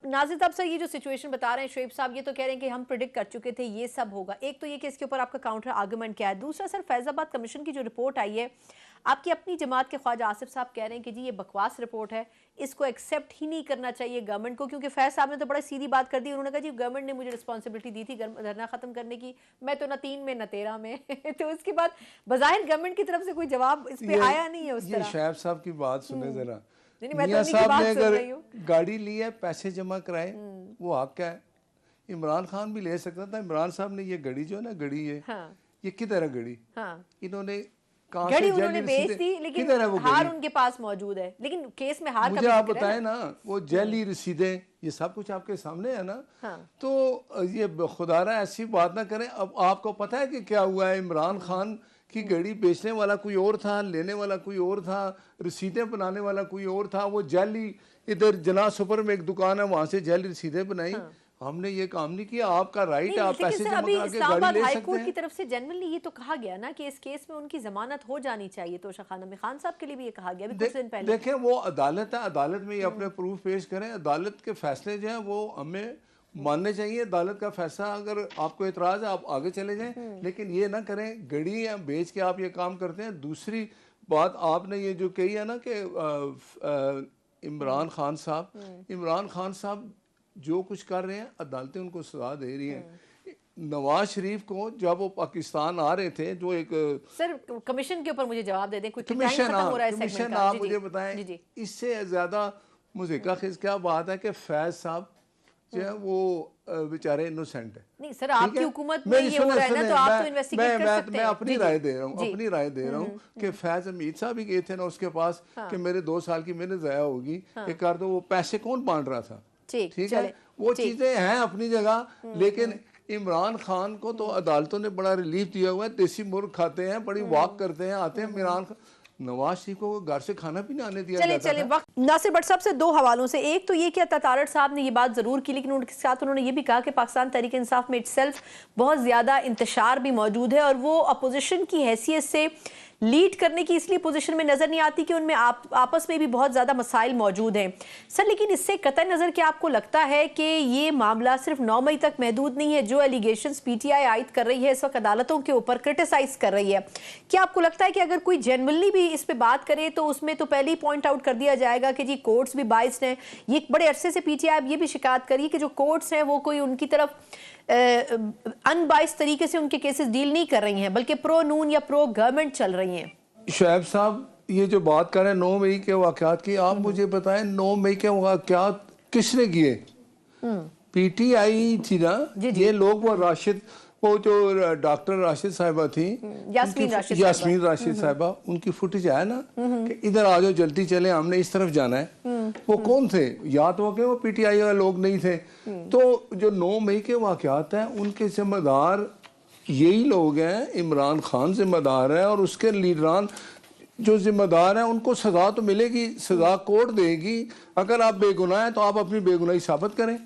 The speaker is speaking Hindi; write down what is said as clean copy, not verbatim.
नाज़िर साहब, सर ये जो सिचुएशन बता रहे हैं शुएब साहब, ये तो कह रहे हैं कि हम प्रिडिक्ट कर चुके थे ये सब होगा। एक तो ये कि इसके ऊपर आपका काउंटर आर्गुमेंट क्या है। दूसरा सर, फैज़ाबाद कमीशन की जो रिपोर्ट आई है, आपकी अपनी जमात के ख्वाजा आसिफ साहब कह रहे हैं कि जी ये बकवास रिपोर्ट है, इसको एक्सेप्ट ही नहीं करना चाहिए गवर्नमेंट को, क्योंकि फैज साहब ने तो बड़ा सीधी बात कर दी। उन्होंने कहा जी गवर्नमेंट ने मुझे रिस्पॉन्सिबिलिटी दी थी धरना खत्म करने की, मैं तो ना 3 में ना 13 में तो उसके बाद बज़ाहिर गवर्नमेंट की तरफ से कोई जवाब इस पे आया नहीं है उस तरह। शुएब साहब की बात सुने जरा, मियां साहब ने अगर गाड़ी ली है, पैसे जमा कराए, वो हक क्या है? इमरान खान भी ले सकता था। इमरान साहब ने ये गड़ी जो है ना, गड़ी है, ये किधर है गड़ी? इन्होंने गड़ी उन्होंने बेच दी, लेकिन हार उनके पास मौजूद है। लेकिन केस में हार मुझे आप बताएं ना, वो जैली रसीदें, ये सब कुछ आपके सामने है ना। तो ये खुदारा ऐसी बात ना करें। अब आपको पता है कि क्या हुआ है? इमरान खान की गाड़ी बेचने वाला कोई और था, लेने वाला कोई और था, रसीदें बनाने वाला कोई और था। वो जैली, इधर जना सुपर में एक दुकान है, वहां से जैली रसीदें बनाई। हमने ये काम नहीं किया। आपका राइट है, आप पैसे जमा करा के गाड़ी ले सकते हैं। की तरफ से जनरली ये तो कहा गया ना कि इस केस में उनकी जमानत हो जानी चाहिए। तो खान साहब के लिए भी ये कहा गया कुछ दिन पहले। देखें, वो अदालत है, अदालत में ये अपने प्रूफ पेश करें। अदालत के फैसले जो है वो हमें मानने चाहिए। अदालत का फैसला, अगर आपको एतराज है आप आगे चले जाएं, लेकिन ये ना करें गड़ी या बेच के आप ये काम करते हैं। दूसरी बात आपने ये जो कही है ना कि इमरान खान साहब जो कुछ कर रहे हैं, अदालतें उनको सजा दे रही हैं। नवाज शरीफ को जब वो पाकिस्तान आ रहे थे, जो एक सर कमीशन के ऊपर मुझे जवाब दे दें, कुछ टाइम कमीशन खत्म हो रहा है कमीशन आप मुझे बताएं, इससे ज्यादा मुझे क्या बात है कि फैज साहब जो है वो बेचारे इनोसेंट है। नहीं सर, आपकी हुकूमत में ये हो रहा है ना, तो आप तो इन्वेस्टिगेट कर सकते हैं। मैं अपनी राय दे रहा हूँ कि फैज हमीद साहब भी गए थे ना उसके पास कि मेरे 2 साल की मेहनत ज़ाया होगी, कर दो। वो पैसे कौन बांट रहा था? ठीक है, वो चीजें हैं अपनी जगह। लेकिन इमरान खान को तो अदालतों ने बड़ा रिलीफ दिया हुआ है। देसी मुर्ग खाते हैं, बड़ी वॉक करते हैं, आते हैं। इमरान नवाज शरीफ को घर से खाना भी ना आने दिया जाता था। वक्त नासिर भट्ट साहब से 2 हवालों से, एक तो ये कि तारड़ साहब ने ये बात जरूर की, लेकिन उनके साथ उन्होंने ये भी कहा कि पाकिस्तान तहरीक इंसाफ में इटसेल्फ बहुत ज्यादा इंतशार भी मौजूद है और वो अपोजिशन की हैसियत से लीड करने की इसलिए पोजीशन में नजर नहीं आती कि उनमें आपस में भी बहुत ज्यादा मसाइल मौजूद हैं। सर लेकिन इससे कतई नजर क्या आपको लगता है कि ये मामला सिर्फ 9 मई तक महदूद नहीं है? जो एलिगेशंस पीटीआई आयद कर रही है इस वक्त अदालतों के ऊपर, क्रिटिसाइज कर रही है, क्या आपको लगता है कि अगर कोई जेन्युइनली भी इस पे बात करे तो उसमें तो पहले ही पॉइंट आउट कर दिया जाएगा कि जी कोर्ट्स भी बाइस्ड हैं? ये बड़े अरसे से पीटीआई ये भी शिकायत करी कि जो कोर्ट्स हैं वो कोई उनकी तरफ अनबाइस्ड तरीके से उनके केसेस डील नहीं कर रही हैं, बल्कि प्रो नून या प्रो गवर्नमेंट चल रही हैं। शुएब साहब ये जो बात कर रहे हैं 9 मई के वाक़यात की, आप मुझे बताएं 9 मई के वाक़यात किसने किए? पीटीआई थी ना। ये लोग वो जो डॉक्टर राशिद साहिबा थी, यास्मीन राशिद साहिबा, उनकी फुटेज है ना कि इधर आ जाओ जल्दी चले, हमने इस तरफ जाना है। वो कौन थे? या तो वो पीटीआई वाले लोग नहीं थे। तो जो 9 मई के वाक़यात हैं उनके जिम्मेदार यही लोग हैं। इमरान खान जिम्मेदार है और उसके लीडरान जो जिम्मेदार हैं उनको सजा तो मिलेगी, सजा कोर्ट देगी। अगर आप बेगुनाह हैं तो आप अपनी बेगुनाही साबित करें।